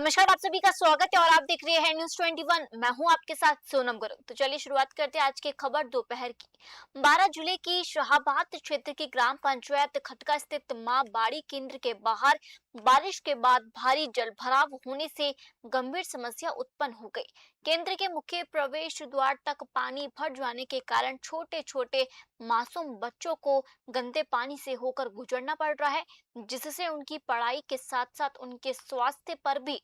नमस्कार, आप सभी का स्वागत है और आप देख रहे हैं न्यूज़ 21। मैं हूं आपके साथ सोनम गुरु। तो चलिए शुरुआत करते हैं आज की खबर दोपहर की। 12 जुलाई की शाहाबाद क्षेत्र की ग्राम पंचायत खटका स्थित मां बाड़ी केंद्र के बाहर बारिश के बाद भारी जलभराव होने से गंभीर समस्या उत्पन्न हो गई। केंद्र के मुख्य प्रवेश द्वार तक पानी भर जाने के कारण छोटे छोटे मासूम बच्चों को गंदे पानी से होकर गुजरना पड़ रहा है, जिससे उनकी पढ़ाई के साथ साथ उनके स्वास्थ्य पर भी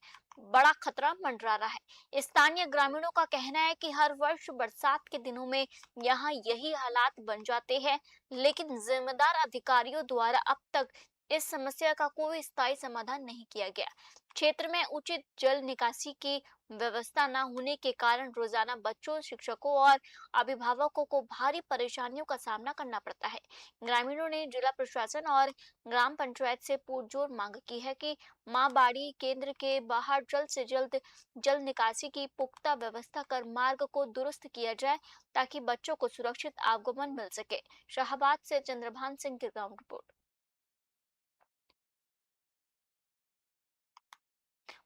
बड़ा खतरा मंडरा रहा है। स्थानीय ग्रामीणों का कहना है कि हर वर्ष बरसात के दिनों में यहाँ यही हालात बन जाते हैं, लेकिन जिम्मेदार अधिकारियों द्वारा अब तक इस समस्या का कोई स्थायी समाधान नहीं किया गया। क्षेत्र में उचित जल निकासी की व्यवस्था न होने के कारण रोजाना बच्चों, शिक्षकों और अभिभावकों को भारी परेशानियों का सामना करना पड़ता है। ग्रामीणों ने जिला प्रशासन और ग्राम पंचायत से पुरजोर मांग की है कि मां बाड़ी केंद्र के बाहर जल्द से जल्द जल निकासी की पुख्ता व्यवस्था कर मार्ग को दुरुस्त किया जाए, ताकि बच्चों को सुरक्षित आगमन मिल सके। शाहबाद से चंद्रभान सिंह की ग्राउंड रिपोर्ट।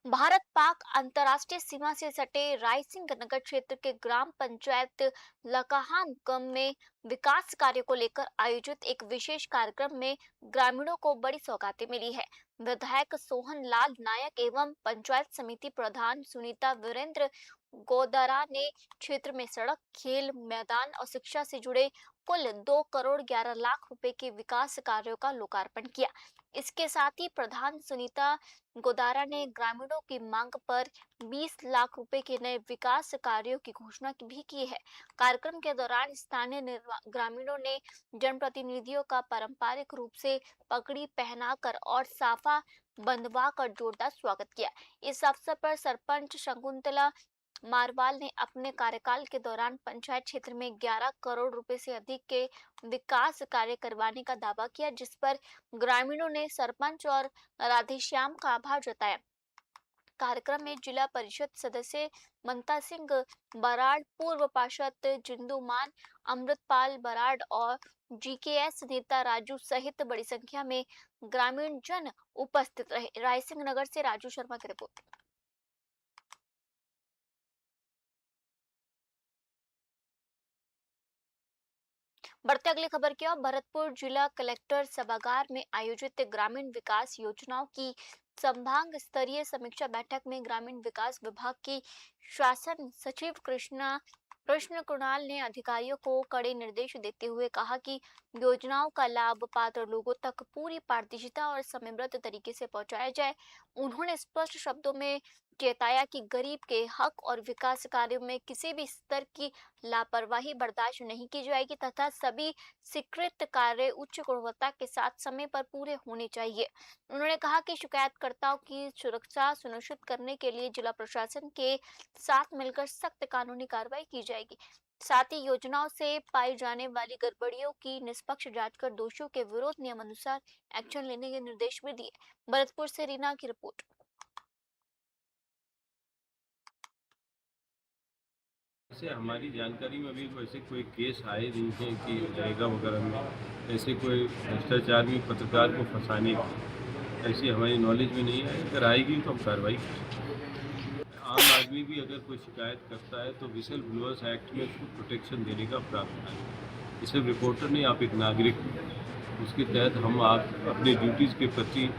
भारत पाक अंतर्राष्ट्रीय सीमा से सटे रायसिंह नगर क्षेत्र के ग्राम पंचायत लकाहान कम में विकास कार्य को लेकर आयोजित एक विशेष कार्यक्रम में ग्रामीणों को बड़ी सौगातें मिली है। विधायक सोहन लाल नायक एवं पंचायत समिति प्रधान सुनीता वीरेंद्र गोदारा ने क्षेत्र में सड़क, खेल मैदान और शिक्षा से जुड़े कुल 2 करोड़ 11 लाख रुपए के विकास कार्यों का लोकार्पण किया। इसके साथ ही प्रधान सुनीता गोदारा ने ग्रामीणों की मांग पर 20 लाख रुपए के नए विकास कार्यों की घोषणा भी की है। कार्यक्रम के दौरान स्थानीय ग्रामीणों ने जनप्रतिनिधियों का पारंपरिक रूप से पगड़ी पहनाकर और साफा बंधवा कर जोरदार स्वागत किया। इस अवसर पर सरपंच शकुंतला मारवाल ने अपने कार्यकाल के दौरान पंचायत क्षेत्र में 11 करोड़ रुपए से अधिक के विकास कार्य करवाने का दावा किया, जिस पर ग्रामीणों ने सरपंच और राधेश्याम का आभार जताया। कार्यक्रम में जिला परिषद सदस्य ममता सिंह बराड़, पूर्व पार्षद जिंदूमान, अमृतपाल बराड़ और जीकेएस नेता राजू सहित बड़ी संख्या में ग्रामीण जन उपस्थित रहे। रायसिंह नगर से राजू शर्मा की रिपोर्ट। बढ़ते अगली खबर की ओर। भरतपुर जिला कलेक्टर सभागार में आयोजित ग्रामीण विकास योजनाओं की संभाग स्तरीय समीक्षा बैठक में ग्रामीण विकास विभाग की शासन सचिव कृष्ण कुणाल ने अधिकारियों को कड़े निर्देश देते हुए कहा कि योजनाओं का लाभ पात्र लोगों तक पूरी पारदर्शिता और समयबद्ध तरीके से पहुंचाया जाए। उन्होंने स्पष्ट शब्दों में चेताया कि गरीब के हक और विकास कार्यों में किसी भी स्तर की लापरवाही बर्दाश्त नहीं की जाएगी तथा सभी स्वीकृत कार्य उच्च गुणवत्ता के साथ समय पर पूरे होने चाहिए। उन्होंने कहा कि शिकायतकर्ताओं की सुरक्षा सुनिश्चित करने के लिए जिला प्रशासन के साथ मिलकर सख्त कानूनी कार्रवाई की जाएगी। साथ ही योजनाओं से पाई जाने वाली गड़बड़ियों की निष्पक्ष जांच कर दोषियों के विरुद्ध नियमानुसार एक्शन लेने के निर्देश भी दिए। भरतपुर से रीना की रिपोर्ट। ऐसे हमारी जानकारी में अभी वैसे कोई केस आए नहीं है कि नरेगा वगैरह में ऐसे कोई भ्रष्टाचार में पत्रकार को फंसाने की ऐसी हमारी नॉलेज में नहीं है। अगर आएगी तो हम कार्रवाई करेंगे। आम आदमी भी अगर कोई शिकायत करता है तो विसल ब्लोअर्स एक्ट में उसको प्रोटेक्शन देने का प्रावधान है। इसे रिपोर्टर नहीं, आप एक नागरिक हैं, उसके तहत हम आप अपने ड्यूटीज़ के प्रति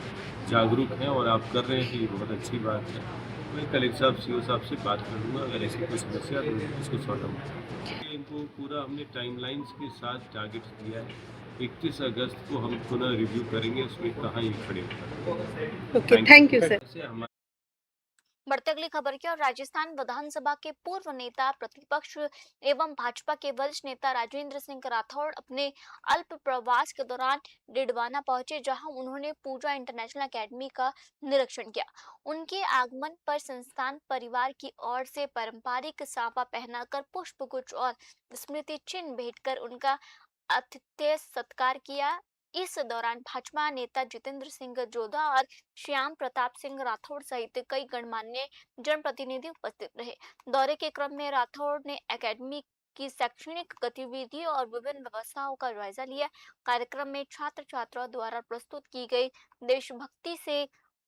जागरूक हैं और आप कर रहे हैं कि ये बहुत अच्छी बात है। मैं कलेक्टर साहब, सीओ साहब से बात कर लूँगा, अगर ऐसी कोई समस्या तो इसको सॉर्ट आउट। इनको पूरा हमने टाइमलाइंस के साथ टारगेट दिया है। 31 अगस्त को हम पुनः रिव्यू करेंगे उसमें कहाँ ये खड़े होते हैं। Okay, thank you sir. बढ़ते अगली खबर की ओर। राजस्थान विधानसभा के पूर्व नेता प्रतिपक्ष एवं भाजपा के वरिष्ठ नेता राजेंद्र सिंह राठौड़ अपने अल्प प्रवास के दौरान डिडवाना पहुंचे, जहां उन्होंने पूजा इंटरनेशनल एकेडमी का निरीक्षण किया। उनके आगमन पर संस्थान परिवार की ओर से पारंपरिक साफा पहनाकर पुष्प गुच्छ और स्मृति चिन्ह भेंट कर उनका आतिथ्य सत्कार किया। इस दौरान भाजपा नेता जितेंद्र सिंह जोधा और श्याम प्रताप सिंह राठौड़ सहित कई गणमान्य जनप्रतिनिधि उपस्थित रहे। दौरे के क्रम में राठौड़ ने एकेडमी की शैक्षणिक गतिविधियों और विभिन्न व्यवस्थाओं का जायजा लिया। कार्यक्रम में छात्र छात्राओं द्वारा प्रस्तुत की गई देशभक्ति से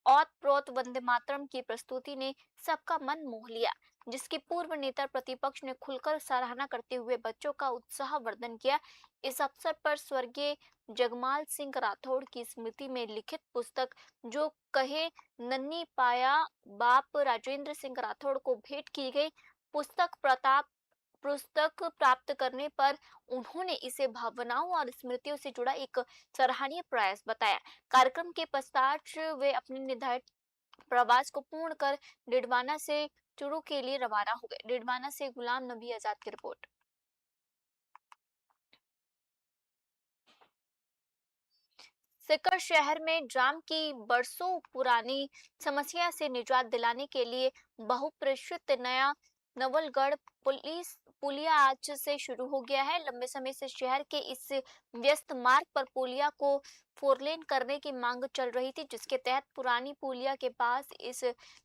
ओत प्रोत वंदे मातरम की प्रस्तुति ने सबका मन मोह लिया, जिसकी पूर्व नेता प्रतिपक्ष ने खुलकर सराहना करते हुए बच्चों का उत्साहवर्धन किया। इस अवसर पर स्वर्गीय जगमाल सिंह राठौड़ की स्मृति में लिखित पुस्तक जो कहे नन्ही पाया बाप राजेंद्र सिंह राठौड़ को भेंट की गई। पुस्तक प्राप्त करने पर उन्होंने इसे भावनाओं और स्मृतियों से जुड़ा एक सराहनीय प्रयास बताया। कार्यक्रम के पश्चात वे अपने निर्धारित प्रवास को पूर्ण कर डिडवाना से चुरू के लिए रवाना हो गए। डिडवाना से गुलाम नबी आजाद की रिपोर्ट। सीकर शहर में जाम की बरसों पुरानी समस्या से निजात दिलाने के लिए बहुप्रतीक्षित नया नवलगढ़ पुलिया आज से शुरू हो गया है। लंबे समय से शहर के इस व्यस्त मार्ग पर पुलिया को फोरलेन करने की मांग चल रही थी, जिसके तहत पुरानी पुलिया के पास इस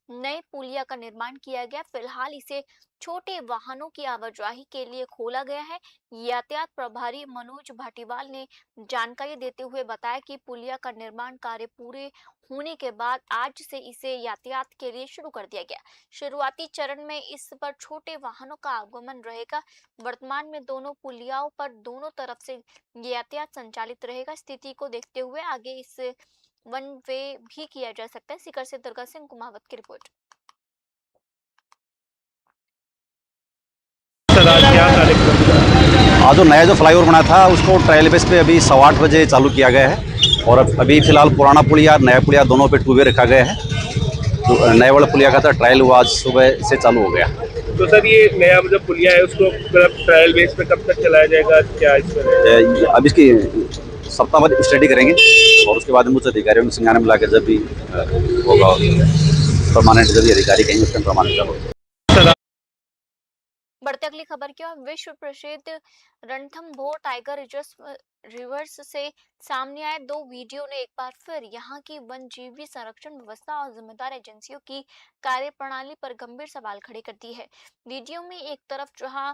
नए पुलिया का निर्माण किया गया। फिलहाल इसे छोटे वाहनों की आवाजाही के लिए खोला गया है। यातायात प्रभारी मनोज भाटीवाल ने जानकारी देते हुए बताया कि पुलिया का निर्माण कार्य पूरे होने के बाद आज से इसे यातायात के लिए शुरू कर दिया गया। शुरुआती चरण में इस पर छोटे वाहनों का आगमन रहेगा। वर्तमान में दोनों पुलियाओं पर दोनों तरफ से यातायात संचालित रहेगा। स्थिति को देखते हुए आगे इस वन वे भी किया जा सकता है। सीकर से दुर्गा सिंह कुमावत की रिपोर्ट। आज जो नया फ्लाईओवर बना था उसको ट्रायल बेस पे अभी 8:15 बजे चालू किया गया है और अभी फिलहाल पुराना पुलिया नया पुलिया दोनों पे टू वे रखा गया है। तो नए वाला पुलिया का था ट्रायल वो आज सुबह से चालू हो गया। तो सर ये नया मतलब पुलिया है उसको ट्रायल बेस पे कब तक चलाया जाएगा, क्या इसमें अब इसकी सप्ताह बाद स्टडी करेंगे और उसके बाद उच्च अधिकारियों को संज्ञान में लाकर जब भी होगा परमानेंट जब भी अधिकारी कहेंगे उसका प्रमाणित करो। बढ़ते अगली खबर की ओर। विश्व प्रसिद्ध रणथंभौर टाइगर रिवर्स से सामने आए दो वीडियो ने एक बार फिर यहां की वन्यजीवी संरक्षण व्यवस्था और जिम्मेदार एजेंसियों की कार्यप्रणाली पर गंभीर सवाल खड़े कर दिए हैं। वीडियो में एक तरफ जहां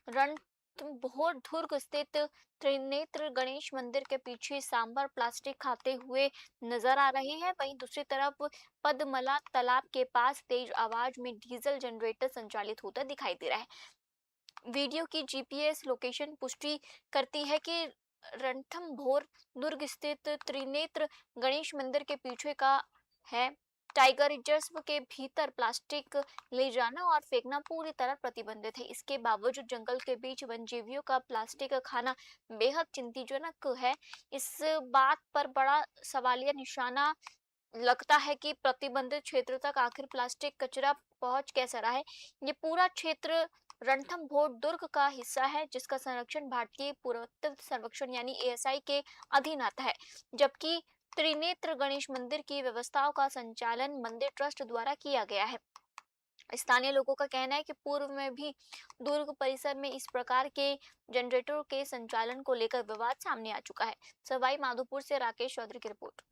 रणथंभौर दुर्ग स्थित त्रिनेत्र गणेश मंदिर के पीछे सांभर प्लास्टिक खाते हुए नजर आ रहे हैं, वहीं दूसरी तरफ पद्मला तालाब के पास तेज आवाज में डीजल जनरेटर संचालित होता दिखाई दे रहा है। वीडियो की जीपीएस लोकेशन पुष्टि करती है कि रणथंभौर दुर्ग स्थित त्रिनेत्र गणेश मंदिर के पीछे का है। टाइगर रिजर्व के भीतर प्लास्टिक ले जाना और फेंकना पूरी तरह प्रतिबंधित है। इसके बावजूद जंगल के बीच वन्यजीवियों का प्लास्टिक खाना बेहद चिंताजनक है। इस बात पर बड़ा सवालिया निशाना लगता है कि प्रतिबंधित क्षेत्र तक आखिर प्लास्टिक कचरा पहुंच कैसा रहा है। ये पूरा क्षेत्र रणथंभौर दुर्ग का हिस्सा है, जिसका संरक्षण भारतीय पुरातत्व सर्वेक्षण यानी एएसआई के अधीन आता है, जबकि त्रिनेत्र गणेश मंदिर की व्यवस्थाओं का संचालन मंदिर ट्रस्ट द्वारा किया गया है। स्थानीय लोगों का कहना है कि पूर्व में भी दुर्ग परिसर में इस प्रकार के जनरेटरों के संचालन को लेकर विवाद सामने आ चुका है। सवाई माधोपुर से राकेश चौधरी की रिपोर्ट।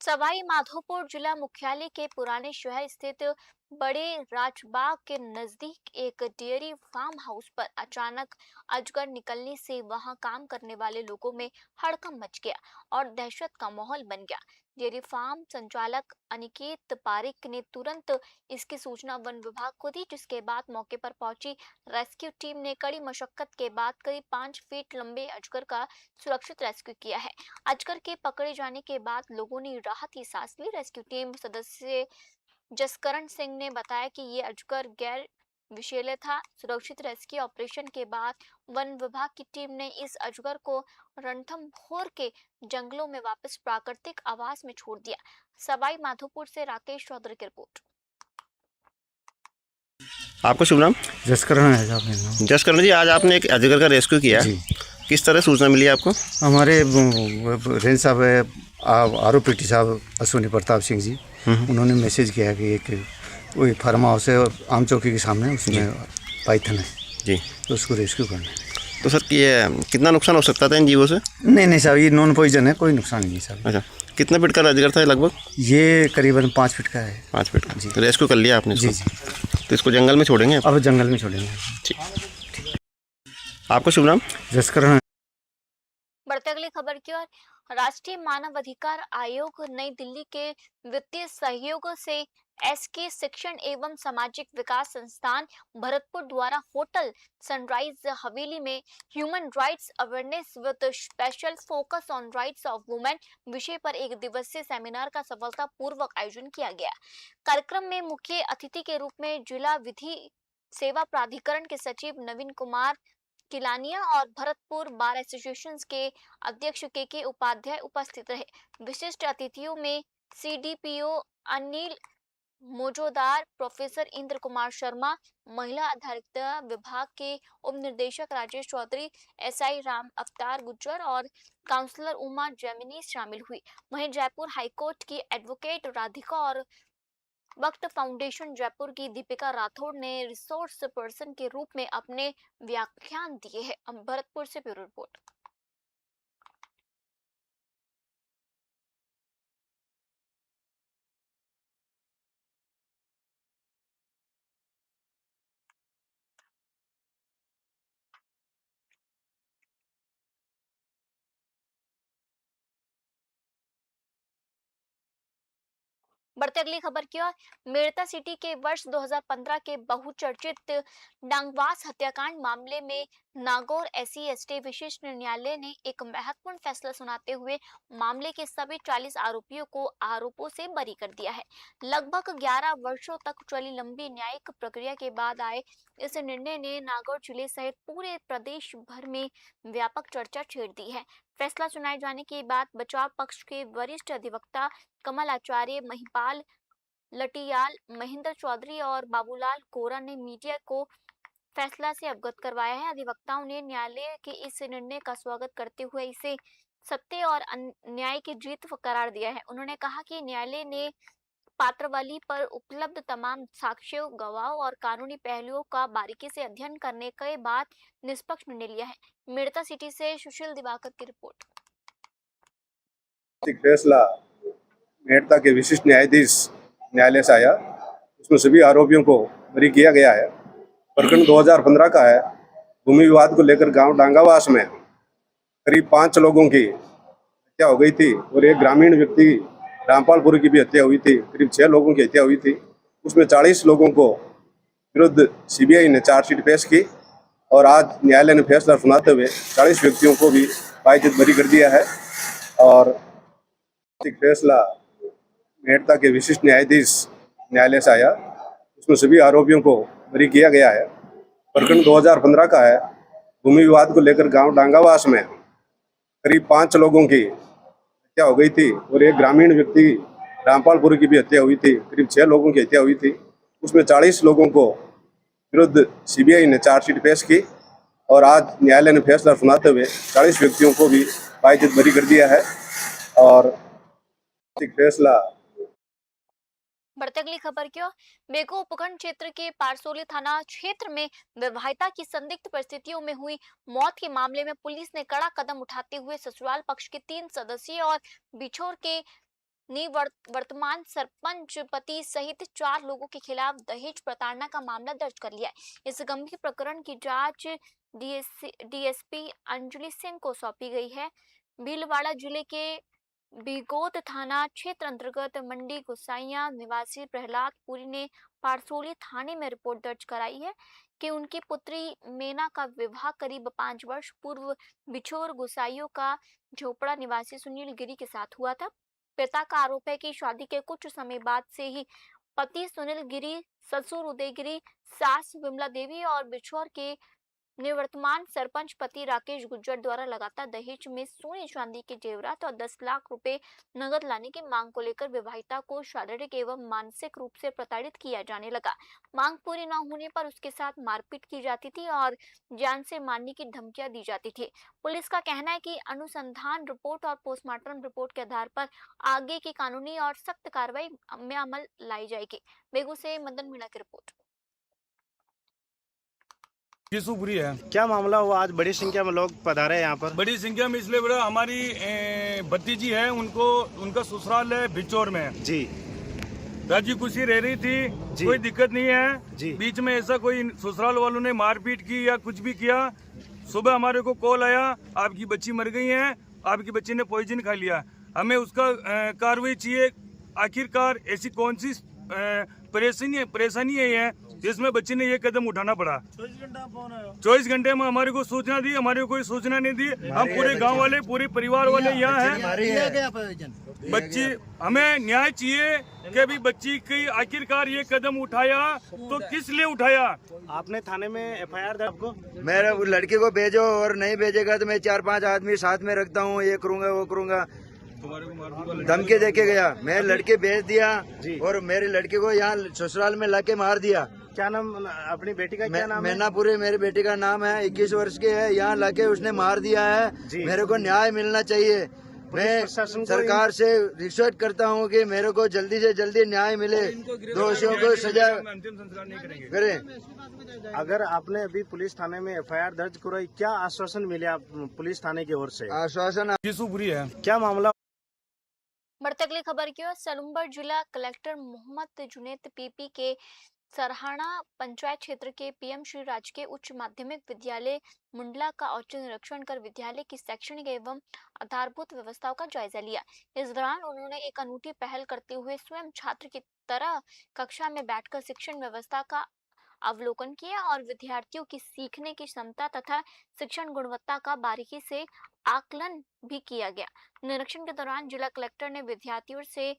सवाई माधोपुर जिला मुख्यालय के पुराने शहर स्थित बड़े राजबाग के नजदीक एक डेयरी फार्म हाउस पर अचानक अजगर निकलने से वहां काम करने वाले लोगों में हड़कंप मच गया और दहशत का माहौल बन गया। डेयरी फार्म संचालक अनिकेत पारिक ने तुरंत इसकी सूचना वन विभाग को दी, जिसके बाद मौके पर पहुंची रेस्क्यू टीम ने कड़ी मशक्कत के बाद करीब 5 फीट लंबे अजगर का सुरक्षित रेस्क्यू किया है। अजगर के पकड़े जाने के बाद लोगों ने राहत की सांस ली। रेस्क्यू टीम सदस्य जसकरण सिंह ने बताया कि ये अजगर गैर विषैले था। सुरक्षित रेस्क्यू ऑपरेशन के बाद वन विभाग की टीम ने इस अजगर को रणथंभौर के जंगलों में वापस प्राकृतिक आवास में छोड़ दिया। सवाई माधोपुर से राकेश चौधरी की रिपोर्ट। आपका शुभ नाम? जसकरण है साहब मेरा नाम। जसकरण जी, आज आपने एक अजगर का रेस्क्यू किया, जी। किस तरह सूचना मिली आपको? हमारे रेंज साहब है आरओपीटी साहब अश्विनी प्रताप सिंह जी, उन्होंने मैसेज किया कि एक वही फार्म हाउस है और आम चौकी के सामने उसमें पाइथन है जी, तो उसको रेस्क्यू करना है। तो सर ये कितना नुकसान हो सकता था इन जीवों से? नहीं साहब, ये नॉन पॉइजन है, कोई नुकसान नहीं साहब। अच्छा, कितना फीट का अजगर था लगभग? ये करीबन 5 फीट का है। 5 फीट का जी। तो रेस्क्यू कर लिया आपने इसको? जी जी। तो इसको जंगल में छोड़ेंगे आप? अब जंगल में छोड़ेंगे। ठीक। आपका शुभ नाम? जसकरण। बढ़ते अगली खबर की ओर। राष्ट्रीय मानव अधिकार आयोग नई दिल्ली के वित्तीय सहयोग से एसके शिक्षण एवं सामाजिक विकास संस्थान भरतपुर द्वारा होटल सनराइज हवेली में human rights awareness with special focus on rights of women विषय पर एक दिवसीय सेमिनार का सफलतापूर्वक आयोजन किया गया। कार्यक्रम में मुख्य अतिथि के रूप में जिला विधि सेवा प्राधिकरण के सचिव नवीन कुमार किलानिया और भरतपुर बार एसोसिएशन के अध्यक्ष के उपाध्याय उपस्थित रहे। विशिष्ट अतिथियों में सीडीपीओ अनिल मौजूदार, प्रोफेसर इंद्र कुमार शर्मा, महिला अधिकारिता विभाग के उप निदेशक राजेश चौधरी, एसआई राम अवतार गुज्जर और काउंसलर उमा जैमिनी शामिल हुई। वहीं जयपुर हाईकोर्ट की एडवोकेट राधिका और वक्त फाउंडेशन जयपुर की दीपिका राठौड़ ने रिसोर्स पर्सन के रूप में अपने व्याख्यान दिए हैं। भरतपुर से ब्यूरो रिपोर्ट। बढ़ते अगली खबर की ओर। मेड़ता सिटी के वर्ष 2015 के बहुचर्चित डांगवास हत्याकांड मामले में नागौर एससी एसटी विशेष न्यायालय ने एक महत्वपूर्ण फैसला सुनाते हुए मामले के सभी 40 आरोपियों को आरोपों से बरी कर दिया है। लगभग 11 वर्षों तक चली लंबी न्यायिक प्रक्रिया के बाद आए इस निर्णय ने नागौर जिले सहित पूरे प्रदेश भर में व्यापक चर्चा छेड़ दी है। फैसला सुनाए जाने के बाद बचाव पक्ष के वरिष्ठ अधिवक्ता कमल आचार्य, महिपाल लटियाल, महेंद्र चौधरी और बाबूलाल कोरा ने मीडिया को फैसला से अवगत करवाया है। अधिवक्ताओं ने न्यायालय के इस निर्णय का स्वागत करते हुए इसे सत्य और न्याय की जीत करार दिया है। उन्होंने कहा कि न्यायालय ने पात्रावली पर उपलब्ध तमाम साक्ष्यों, गवाहों और कानूनी पहलुओं का बारीकी से अध्ययन करने के बाद निष्पक्ष निर्णय लिया है। मेड़ता सिटी से सुशील दिवाकर की रिपोर्ट। फैसला मेड़ता के विशिष्ट न्यायाधीश न्यायालय से आया, उसमें सभी आरोपियों को बरी किया गया है। प्रकरण 2015 का है। भूमि विवाद को लेकर गांव डांगावास में करीब 5 लोगों की हत्या हो गई थी और एक ग्रामीण व्यक्ति रामपालपुर की भी हत्या हुई थी। करीब 6 लोगों की हत्या हुई थी। उसमें 40 लोगों को विरुद्ध सीबीआई ने चार्जशीट पेश की और आज न्यायालय ने फैसला सुनाते हुए 40 व्यक्तियों को भी बाइज्जत बरी कर दिया है। और फैसला मेड़ता के विशिष्ट न्यायाधीश न्यायालय से आया, उसमें सभी आरोपियों को बरी किया गया है। प्रकरण 2015 का है। भूमि विवाद को लेकर गांव डांगावास में करीब 5 लोगों की हत्या हो गई थी और एक ग्रामीण व्यक्ति रामपालपुर की भी हत्या हुई थी। करीब 6 लोगों की हत्या हुई थी। उसमें 40 लोगों को विरुद्ध सीबीआई ने चार्जशीट पेश की और आज न्यायालय ने फैसला सुनाते हुए 40 व्यक्तियों को भी बाइज्जत बरी कर दिया है। और फैसला। बढ़ते अगली खबर की ओर। बेगू उपखंड क्षेत्र के पारसोली थाना क्षेत्र में विवाहिता की संदिग्ध परिस्थितियों में हुई मौत के मामले में पुलिस ने कड़ा कदम उठाते हुए ससुराल पक्ष के 3 सदस्यों और बिछोर के वर्तमान सरपंच पति सहित 4 लोगों के खिलाफ दहेज प्रताड़ना का मामला दर्ज कर लिया है। इस गंभीर प्रकरण की जांच डीएसपी अंजलि सिंह को सौंपी गई है। भीलवाड़ा जिले के बिगोद थाना क्षेत्र अंतर्गत मंडी गुसाइया निवासी प्रहलाद पुरी ने पारसोली थाने में रिपोर्ट दर्ज कराई है कि उनकी पुत्री मेना का विवाह करीब 5 वर्ष पूर्व बिछोर गुसाइयों का झोपड़ा निवासी सुनील गिरी के साथ हुआ था। पिता का आरोप है कि शादी के कुछ समय बाद से ही पति सुनील गिरी, ससुर उदय गिरी, सास विमला देवी और बिछोर के निवर्तमान सरपंच पति राकेश गुज्जर द्वारा लगातार दहेज में सोने चांदी के जेवरात और 10 लाख रुपए नगद लाने की मांग को लेकर विवाहिता को शारीरिक एवं मानसिक रूप से प्रताड़ित किया जाने लगा। मांग पूरी न होने पर उसके साथ मारपीट की जाती थी और जान से मारने की धमकियां दी जाती थी। पुलिस का कहना है कि अनुसंधान रिपोर्ट और पोस्टमार्टम रिपोर्ट के आधार पर आगे की कानूनी और सख्त कार्रवाई में अमल लाई जाएगी। बेगू से मदन मीणा की रिपोर्ट। शिशुपुरी है। क्या मामला हुआ? आज बड़ी संख्या में लोग पधारे हैं यहाँ पर। बड़ी संख्या में इसलिए बड़ा, हमारी भतीजी है, उनका ससुराल है बिचौर में जी। राजी खुशी रह रही थी, कोई दिक्कत नहीं है जी। बीच में ऐसा कोई ससुराल वालों ने मारपीट की या कुछ भी किया, सुबह हमारे को कॉल आया, आपकी बच्ची मर गई है, आपकी बच्ची ने पॉइजन खा लिया। हमें उसका कार्रवाई चाहिए। आखिरकार ऐसी कौन सी परेशानी है जिसमें बच्चे ने ये कदम उठाना पड़ा। 24 घंटे में हमारे को सूचना दी, हमारे को कोई सूचना नहीं दी। हम पूरे गांव वाले, पूरे परिवार वाले यहाँ हैं। बच्ची, हमें न्याय चाहिए कि अभी बच्ची की आखिरकार ये कदम उठाया तो किस लिए उठाया। आपने थाने में एफआईआर दर्ज आपको? मेरे लड़के को भेजो, और नहीं भेजेगा तो मैं 4-5 आदमी साथ में रखता हूँ, ये करूँगा वो करूँगा, धमकी देके गया। मैं लड़के भेज दिया और मेरे लड़के को यहाँ ससुराल में लाके मार दिया। क्या नाम अपनी बेटी का, क्या नाम है? मैनापुरी मेरी बेटी का नाम है, 21 वर्ष की है। यहाँ लाके उसने मार दिया है। मेरे को न्याय मिलना चाहिए। मैं सरकार से रिक्वेस्ट करता हूँ कि मेरे को जल्दी से जल्दी न्याय मिले, दोषियों को सजा करें। अगर आपने अभी पुलिस थाने में एफआईआर दर्ज कराई, क्या आश्वासन मिले आप पुलिस थाने की ओर से? आश्वासन बुरी है। क्या मामला? बढ़ते अगली खबर की ओर। सलूम्बर जिला कलेक्टर मोहम्मद जुनैद पीपी के सरहाना पंचायत क्षेत्र के पीएम श्री राजकीय उच्च माध्यमिक विद्यालय मुंडला का औचक निरीक्षण कर विद्यालय की शैक्षणिक एवं आधारभूत व्यवस्थाओं का जायजा लिया। इस दौरान उन्होंने एक अनूठी पहल करते हुए स्वयं छात्र की तरह कक्षा में बैठकर शिक्षण व्यवस्था का अवलोकन किया और विद्यार्थियों की सीखने की क्षमता तथा शिक्षण गुणवत्ता का बारीकी से आकलन भी किया गया। निरीक्षण के दौरान जिला कलेक्टर ने विद्यार्थियों से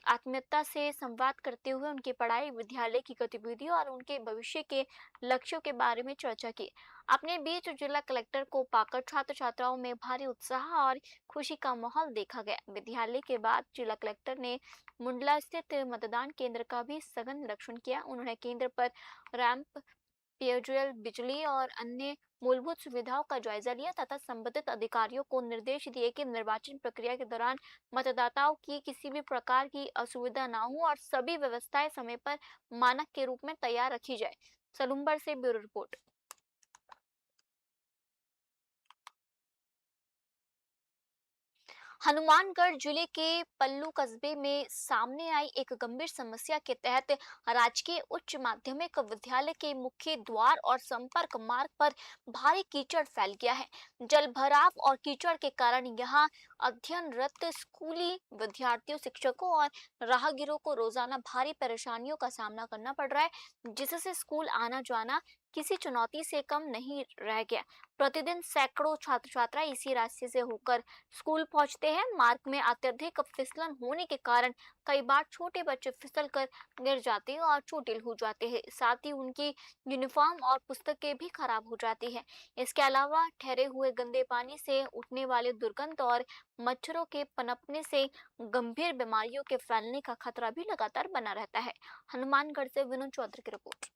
आत्मीयता से संवाद करते हुए उनकी पढ़ाई, विद्यालय की गतिविधियों और उनके भविष्य के लक्ष्यों के बारे में चर्चा की। अपने बीच जिला कलेक्टर को पाकर छात्र छात्राओं में भारी उत्साह और खुशी का माहौल देखा गया। विद्यालय के बाद जिला कलेक्टर ने मुंडला स्थित मतदान केंद्र का भी सघन निरीक्षण किया। उन्होंने केंद्र पर रैंप, पेयजल, बिजली और अन्य मूलभूत सुविधाओं का जायजा लिया तथा संबंधित अधिकारियों को निर्देश दिए कि निर्वाचन प्रक्रिया के दौरान मतदाताओं की किसी भी प्रकार की असुविधा न हो और सभी व्यवस्थाएं समय पर मानक के रूप में तैयार रखी जाए। सलूम्बर से ब्यूरो रिपोर्ट। हनुमानगढ़ जिले के पल्लू कस्बे में सामने आई एक गंभीर समस्या के तहत राजकीय उच्च माध्यमिक विद्यालय के मुख्य द्वार और संपर्क मार्ग पर भारी कीचड़ फैल गया है। जल भराव और कीचड़ के कारण यहां अध्ययनरत स्कूली विद्यार्थियों, शिक्षकों और राहगीरों को रोजाना भारी परेशानियों का सामना करना पड़ रहा है, जिससे स्कूल आना जाना किसी चुनौती से कम नहीं रह गया। प्रतिदिन सैकड़ों छात्र छात्रा इसी रास्ते से होकर स्कूल पहुंचते हैं। मार्ग में अत्यधिक फिसलन होने के कारण कई बार छोटे बच्चे फिसलकर गिर जाते हैं और चोटिल हो जाते हैं। साथ ही उनकी यूनिफॉर्म और पुस्तकें भी खराब हो जाती हैं। इसके अलावा ठहरे हुए गंदे पानी से उठने वाले दुर्गंध और मच्छरों के पनपने से गंभीर बीमारियों के फैलने का खतरा भी लगातार बना रहता है। हनुमानगढ़ से विनोद चौधरी की रिपोर्ट।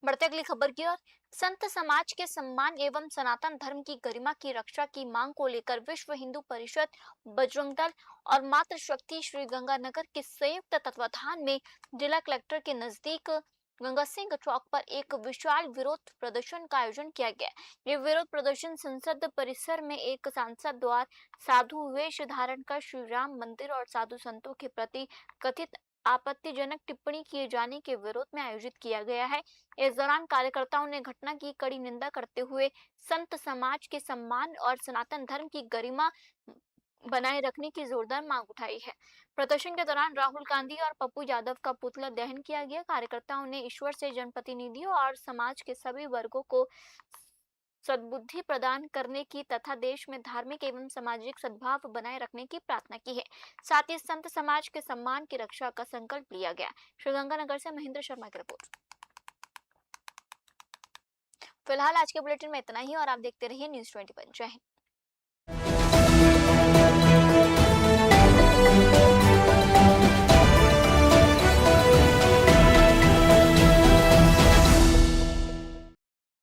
बढ़ते अगली खबर की ओर। संत समाज के सम्मान एवं सनातन धर्म की गरिमा की रक्षा की मांग को लेकर विश्व हिंदू परिषद, बजरंग दल और मातृ शक्ति श्री गंगानगर के संयुक्त तत्वाधान में जिला कलेक्टर के नजदीक गंगा सिंह चौक पर एक विशाल विरोध प्रदर्शन का आयोजन किया गया। ये विरोध प्रदर्शन संसद परिसर में एक सांसद द्वारा साधु वेश धारण कर श्री राम मंदिर और साधु संतों के प्रति कथित आपत्तिजनक टिप्पणी किए जाने के विरोध में आयोजित किया गया है। इस दौरान कार्यकर्ताओं ने घटना की कड़ी निंदा करते हुए संत समाज के सम्मान और सनातन धर्म की गरिमा बनाए रखने की जोरदार मांग उठाई है। प्रदर्शन के दौरान राहुल गांधी और पप्पू यादव का पुतला दहन किया गया। कार्यकर्ताओं ने ईश्वर से जनप्रतिनिधियों और समाज के सभी वर्गों को सद्बुद्धि प्रदान करने की तथा देश में धार्मिक एवं सामाजिक सद्भाव बनाए रखने की प्रार्थना की है। साथ ही संत समाज के सम्मान की रक्षा का संकल्प लिया गया। श्रीगंगानगर से महेंद्र शर्मा की रिपोर्ट। फिलहाल आज के बुलेटिन में इतना ही और आप देखते रहिए न्यूज़ 21। जय हिंद।